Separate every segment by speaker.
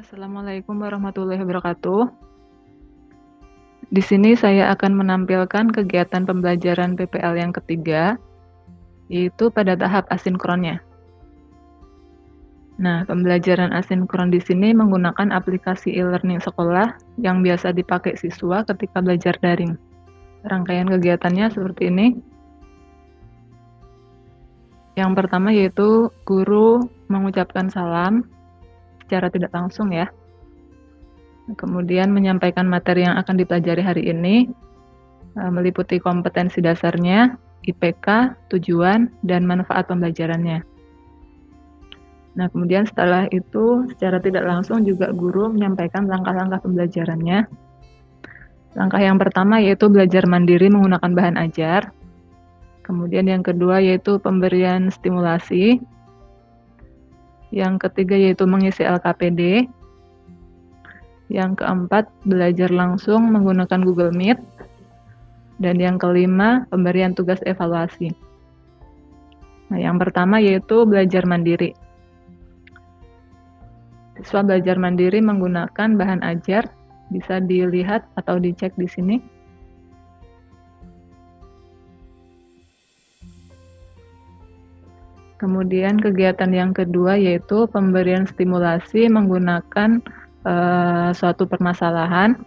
Speaker 1: Assalamualaikum warahmatullahi wabarakatuh. Di sini saya akan menampilkan kegiatan pembelajaran PPL yang ketiga, yaitu pada tahap asinkronnya. Nah, pembelajaran asinkron di sini menggunakan aplikasi e-learning sekolah yang biasa dipakai siswa ketika belajar daring. Rangkaian kegiatannya seperti ini. Yang pertama yaitu guru mengucapkan salam secara tidak langsung ya. Kemudian menyampaikan materi yang akan dipelajari hari ini, meliputi kompetensi dasarnya, IPK, tujuan, dan manfaat pembelajarannya. Nah, kemudian setelah itu secara tidak langsung juga guru menyampaikan langkah-langkah pembelajarannya. Langkah yang pertama yaitu belajar mandiri menggunakan bahan ajar. Kemudian yang kedua yaitu pemberian stimulasi. Yang ketiga yaitu mengisi LKPD. Yang keempat, belajar langsung menggunakan Google Meet. Dan yang kelima, pemberian tugas evaluasi. Nah, yang pertama yaitu belajar mandiri. Siswa belajar mandiri menggunakan bahan ajar, bisa dilihat atau dicek di sini. Kemudian kegiatan yang kedua yaitu pemberian stimulasi menggunakan suatu permasalahan.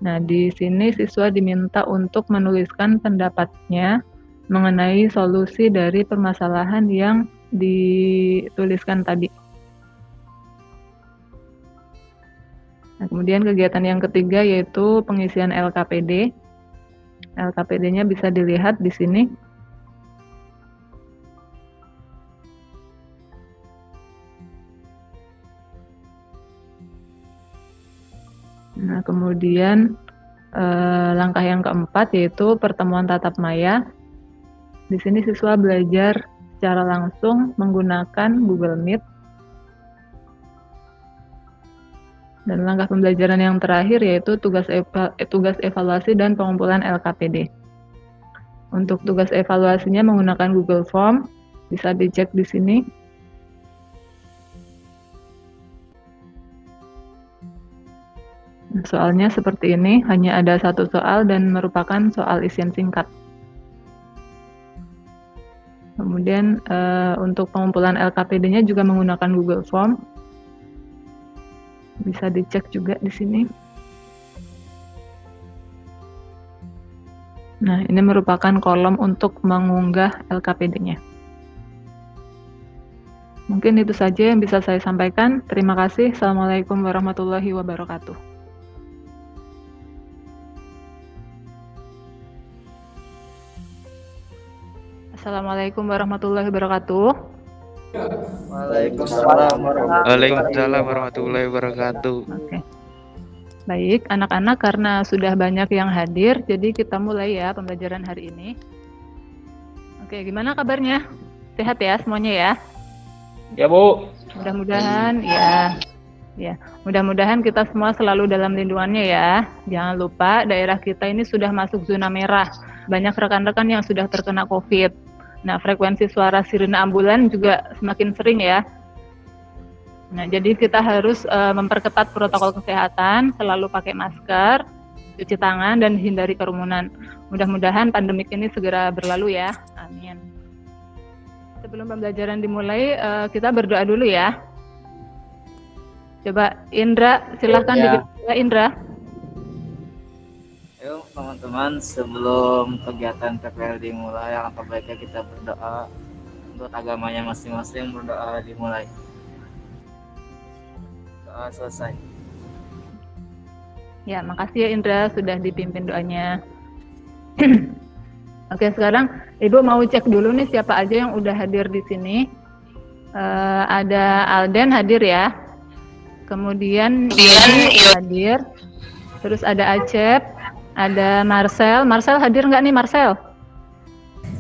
Speaker 1: Nah, di sini siswa diminta untuk menuliskan pendapatnya mengenai solusi dari permasalahan yang dituliskan tadi. Nah, kemudian kegiatan yang ketiga yaitu pengisian LKPD. LKPD-nya bisa dilihat di sini. Nah, kemudian langkah yang keempat yaitu pertemuan tatap maya. Di sini siswa belajar secara langsung menggunakan Google Meet. Dan langkah pembelajaran yang terakhir yaitu tugas evaluasi dan pengumpulan LKPD. Untuk tugas evaluasinya menggunakan Google Form, bisa dicek di sini. Soalnya seperti ini, hanya ada satu soal dan merupakan soal isian singkat. Kemudian untuk pengumpulan LKPD-nya juga menggunakan Google Form. Bisa dicek juga di sini. Nah, ini merupakan kolom untuk mengunggah LKPD-nya. Mungkin itu saja yang bisa saya sampaikan. Terima kasih. Assalamualaikum warahmatullahi wabarakatuh. Assalamualaikum warahmatullahi wabarakatuh.
Speaker 2: Waalaikumsalam warahmatullahi wabarakatuh.
Speaker 1: Oke. Baik, anak-anak, karena sudah banyak yang hadir, jadi kita mulai ya pembelajaran hari ini. Oke, gimana kabarnya? Sehat ya semuanya ya?
Speaker 2: Ya, Bu.
Speaker 1: Mudah-mudahan ya. Mudah-mudahan kita semua selalu dalam lindungannya ya. Jangan lupa daerah kita ini sudah masuk zona merah. Banyak rekan-rekan yang sudah terkena COVID. Nah, frekuensi suara sirine ambulan juga semakin sering ya. Nah, jadi kita harus memperketat protokol kesehatan, selalu pakai masker, cuci tangan, dan hindari kerumunan. Mudah-mudahan pandemik ini segera berlalu ya. Amin. Sebelum pembelajaran dimulai, kita berdoa dulu ya. Coba Indra, silahkan dibuka Indra.
Speaker 2: Yuk teman-teman, sebelum kegiatan PPL dimulai, alangkah baiknya kita berdoa untuk agamanya masing-masing. Berdoa dimulai. Doa selesai.
Speaker 1: Ya, makasih ya Indra sudah dipimpin doanya. Oke, sekarang Ibu mau cek dulu nih siapa aja yang udah hadir di sini. Ada Alden hadir ya. Kemudian Yoni hadir. Terus ada Acep, ada Marcel. Marcel hadir nggak nih Marcel?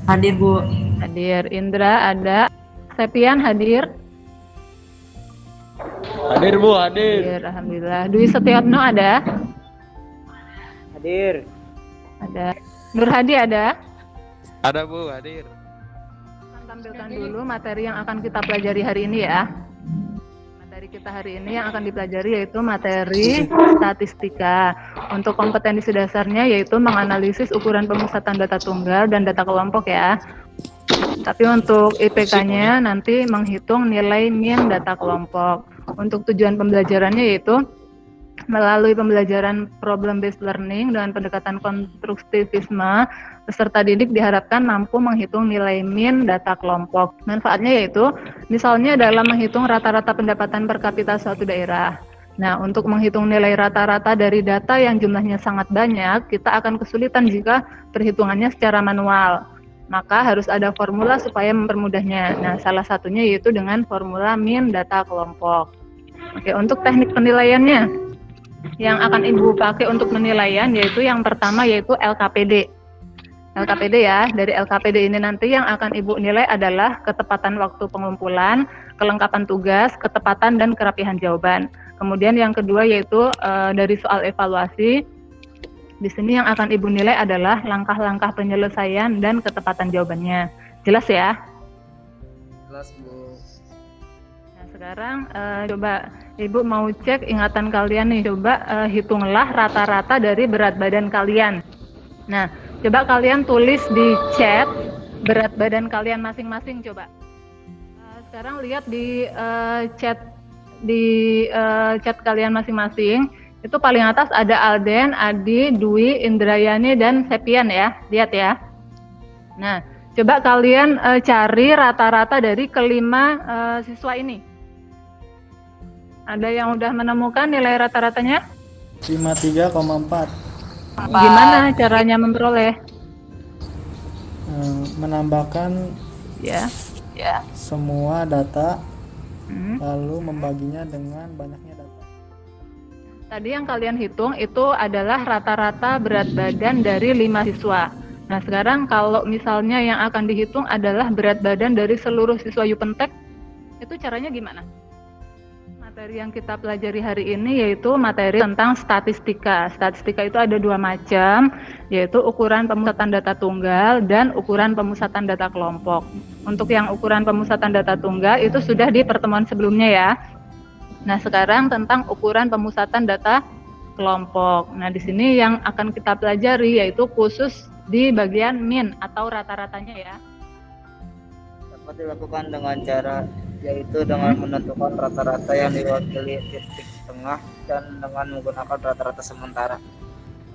Speaker 3: Hadir, Bu.
Speaker 1: Hadir. Indra ada. Sepian hadir.
Speaker 2: Hadir, Bu, hadir.
Speaker 1: Alhamdulillah. Dwi Setiatno ada.
Speaker 2: Hadir.
Speaker 1: Ada. Nur Hadi ada.
Speaker 2: Ada, Bu, hadir.
Speaker 1: Tampilkan dulu materi yang akan kita pelajari hari ini ya. Materi kita hari ini yang akan dipelajari yaitu materi statistika. Untuk kompetensi dasarnya yaitu menganalisis ukuran pemusatan data tunggal dan data kelompok ya. Tapi untuk IPK-nya nanti menghitung nilai min data kelompok. Untuk tujuan pembelajarannya yaitu melalui pembelajaran problem based learning dengan pendekatan konstruktivisme, peserta didik diharapkan mampu menghitung nilai min data kelompok. Manfaatnya yaitu misalnya dalam menghitung rata-rata pendapatan per kapita suatu daerah. Nah, untuk menghitung nilai rata-rata dari data yang jumlahnya sangat banyak, kita akan kesulitan jika perhitungannya secara manual. Maka harus ada formula supaya mempermudahnya. Nah, salah satunya yaitu dengan formula min data kelompok. Oke, untuk teknik penilaiannya yang akan Ibu pakai untuk penilaian yaitu yang pertama yaitu LKPD. LKPD ya, dari LKPD ini nanti yang akan Ibu nilai adalah ketepatan waktu pengumpulan, kelengkapan tugas, ketepatan dan kerapihan jawaban. Kemudian yang kedua yaitu dari soal evaluasi. Di sini yang akan Ibu nilai adalah langkah-langkah penyelesaian dan ketepatan jawabannya. Jelas ya?
Speaker 2: Jelas, Bu.
Speaker 1: Nah, sekarang coba Ibu mau cek ingatan kalian nih, coba hitunglah rata-rata dari berat badan kalian. Nah, coba kalian tulis di chat berat badan kalian masing-masing coba. Sekarang lihat di chat kalian masing-masing. Itu paling atas ada Alden, Adi, Dwi, Indrayani, dan Septian ya. Lihat ya. Nah, coba kalian cari rata-rata dari kelima siswa ini. Ada yang udah menemukan nilai rata-ratanya?
Speaker 4: 53,4.
Speaker 1: Gimana caranya memperoleh?
Speaker 4: Menambahkan
Speaker 1: Ya.
Speaker 4: semua data, lalu membaginya dengan banyaknya data.
Speaker 1: Tadi yang kalian hitung itu adalah rata-rata berat badan dari 5 siswa. Nah, sekarang kalau misalnya yang akan dihitung adalah berat badan dari seluruh siswa Yupentek, itu caranya gimana? Materi yang kita pelajari hari ini yaitu materi tentang statistika. Statistika itu ada 2 macam, yaitu ukuran pemusatan data tunggal dan ukuran pemusatan data kelompok. Untuk yang ukuran pemusatan data tunggal itu sudah di pertemuan sebelumnya ya. Nah, sekarang tentang ukuran pemusatan data kelompok. Nah, di sini yang akan kita pelajari yaitu khusus di bagian min atau rata-ratanya ya.
Speaker 2: Dapat dilakukan dengan cara yaitu dengan menentukan rata-rata yang diwakili titik tengah dan dengan menggunakan rata-rata sementara.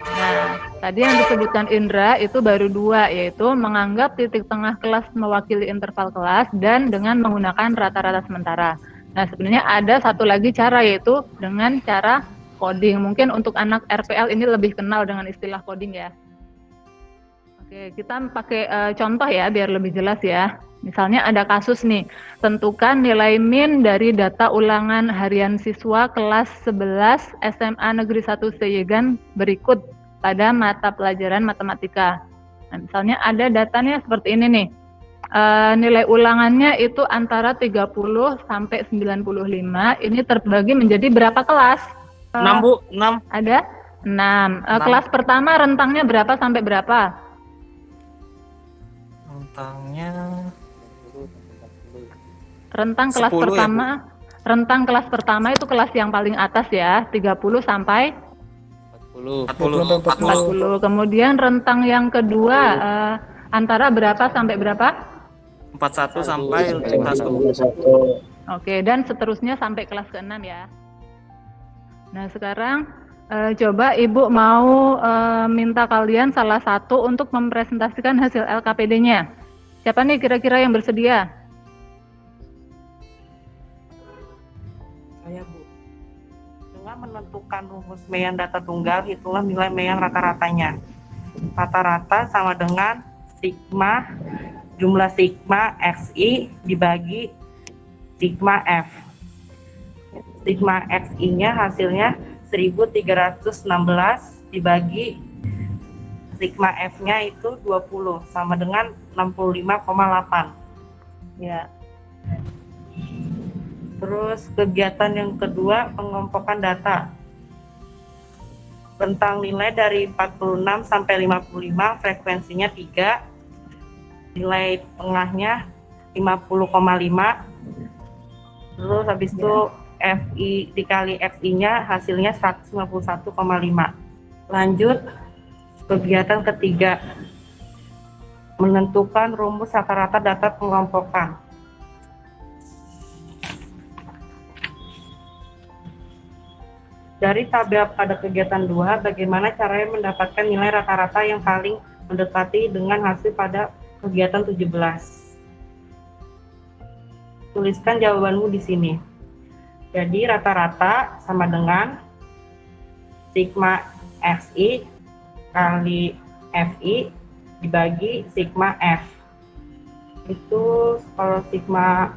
Speaker 1: Nah, tadi yang disebutkan Indra itu baru 2, yaitu menganggap titik tengah kelas mewakili interval kelas dan dengan menggunakan rata-rata sementara. Nah, sebenarnya ada satu lagi cara yaitu dengan cara coding. Mungkin untuk anak RPL ini lebih kenal dengan istilah coding ya. Oke, kita pakai contoh ya biar lebih jelas ya. Misalnya ada kasus nih, tentukan nilai min dari data ulangan harian siswa kelas 11 SMA Negeri 1 Seyegan berikut pada mata pelajaran matematika. Nah, misalnya ada datanya seperti ini nih. Nilai ulangannya itu antara 30 sampai 95. Ini terbagi menjadi berapa kelas?
Speaker 3: 6 Bu, 6.
Speaker 1: Ada 6. Kelas pertama rentangnya berapa sampai berapa?
Speaker 3: Rentangnya
Speaker 1: Rentang kelas
Speaker 3: 10 ya,
Speaker 1: pertama, rentang kelas pertama itu kelas yang paling atas ya, 30 sampai
Speaker 3: 40.
Speaker 1: Kemudian rentang yang kedua antara berapa sampai berapa?
Speaker 3: 41 sampai kelas 1.
Speaker 1: Oke, dan seterusnya sampai kelas ke-6 ya. Nah, sekarang coba Ibu mau minta kalian salah satu untuk mempresentasikan hasil LKPD-nya. Siapa nih kira-kira yang bersedia?
Speaker 5: Saya Bu. Dengan menentukan rumus Mayan data tunggal, hitunglah nilai Mayan rata-ratanya. Rata-rata sama dengan sigma jumlah sigma XI dibagi sigma F. Sigma XI-nya hasilnya 1316 dibagi sigma F-nya itu 20 sama dengan 65,8. Ya. Terus kegiatan yang kedua, pengompokan data. Rentang nilai dari 46 sampai 55, frekuensinya 3. Nilai tengahnya 50,5. Terus habis itu FI dikali FI-nya hasilnya 151,5. Lanjut, kegiatan ketiga. Menentukan rumus rata-rata data pengelompokan. Dari tabel pada kegiatan 2, bagaimana caranya mendapatkan nilai rata-rata yang paling mendekati dengan hasil pada kegiatan 17. Tuliskan jawabanmu di sini. Jadi rata-rata sama dengan sigma XI kali FI dibagi sigma F. Itu kalau sigma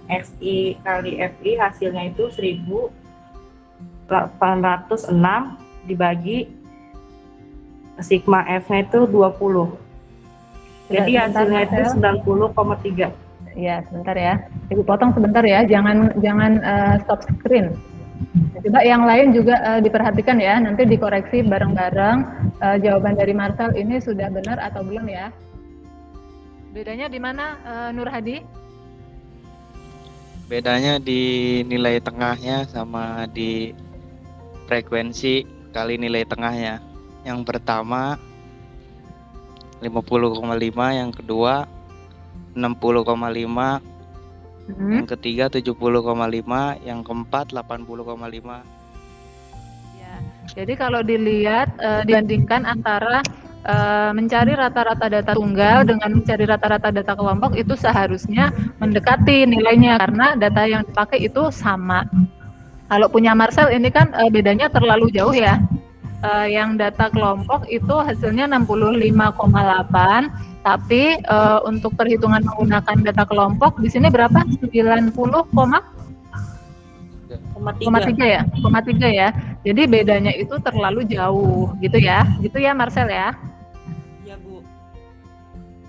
Speaker 5: XI kali FI hasilnya itu 1806 dibagi sigma F-nya itu 20. Jadi hasilnya itu 90,3.
Speaker 1: Ya, sebentar ya. Ibu potong sebentar ya, jangan stop screen. Coba yang lain juga diperhatikan ya, nanti dikoreksi bareng-bareng jawaban dari Marcel ini sudah benar atau belum ya. Bedanya di mana, Nur Hadi?
Speaker 6: Bedanya di nilai tengahnya sama di frekuensi kali nilai tengahnya. Yang pertama 50,5, yang kedua 60,5, yang ketiga 70,5, yang keempat 80,5.
Speaker 1: Ya, jadi kalau dilihat dibandingkan antara mencari rata-rata data tunggal dengan mencari rata-rata data kelompok itu seharusnya mendekati nilainya karena data yang dipakai itu sama. Kalau punya Marcel ini kan bedanya terlalu jauh ya. Yang data kelompok itu hasilnya 65,8, tapi untuk perhitungan menggunakan data kelompok di sini berapa? 90,3 ya? 0,3 ya. Jadi bedanya itu terlalu jauh gitu ya. Gitu ya Marcel ya.
Speaker 5: Ya, Bu.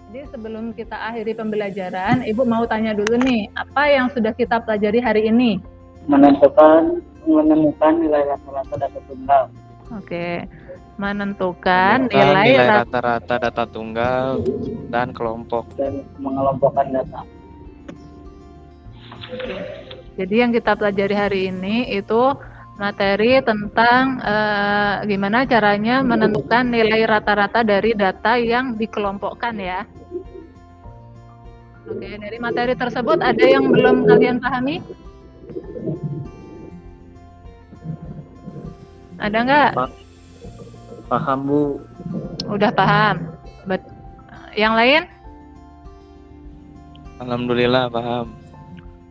Speaker 1: Jadi sebelum kita akhiri pembelajaran, Ibu mau tanya dulu nih, apa yang sudah kita pelajari hari ini?
Speaker 2: menemukan nilai rata-rata data tunggal.
Speaker 1: Oke, menentukan
Speaker 6: Menentukan
Speaker 1: nilai
Speaker 6: rata-rata data tunggal dan kelompok.
Speaker 2: Dan mengelompokkan data.
Speaker 1: Jadi yang kita pelajari hari ini itu materi tentang gimana caranya menentukan nilai rata-rata dari data yang dikelompokkan ya. Oke, dari materi tersebut ada yang belum kalian pahami? Ada nggak?
Speaker 3: Paham, Bu.
Speaker 1: Udah paham. Yang lain?
Speaker 6: Alhamdulillah paham.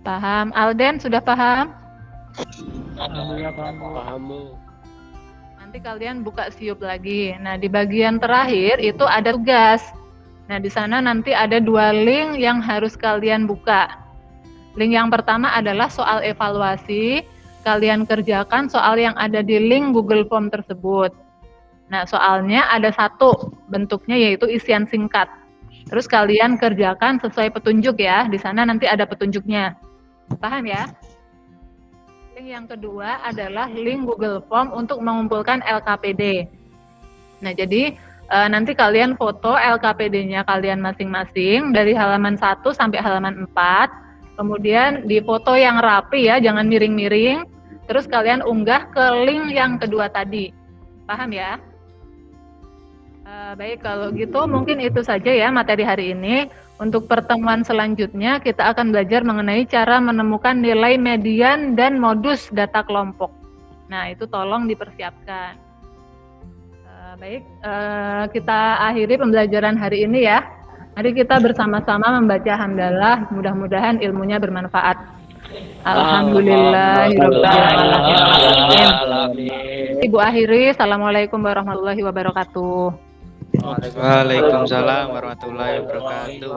Speaker 1: Paham. Alden sudah paham?
Speaker 4: Alhamdulillah paham, Bu.
Speaker 1: Nanti kalian buka siup lagi. Nah, di bagian terakhir itu ada tugas. Nah, di sana nanti ada 2 link yang harus kalian buka. Link yang pertama adalah soal evaluasi. Kalian kerjakan soal yang ada di link Google Form tersebut. Nah, soalnya ada 1 bentuknya yaitu isian singkat. Terus kalian kerjakan sesuai petunjuk ya. Di sana nanti ada petunjuknya. Paham ya? Link yang kedua adalah link Google Form untuk mengumpulkan LKPD. Nah, jadi nanti kalian foto LKPD-nya kalian masing-masing dari halaman 1 sampai halaman 4. Kemudian di foto yang rapi ya, jangan miring-miring. Terus kalian unggah ke link yang kedua tadi. Paham ya? Baik, kalau gitu mungkin itu saja ya materi hari ini. Untuk pertemuan selanjutnya kita akan belajar mengenai cara menemukan nilai median dan modus data kelompok. Nah, itu tolong dipersiapkan. Baik, kita akhiri pembelajaran hari ini ya. Mari kita bersama-sama membaca hamdalah, mudah-mudahan ilmunya bermanfaat. Alhamdulillahirobbilalamin. Ibu akhiri, assalamualaikum warahmatullahi wabarakatuh.
Speaker 6: Waalaikumsalam warahmatullahi wabarakatuh.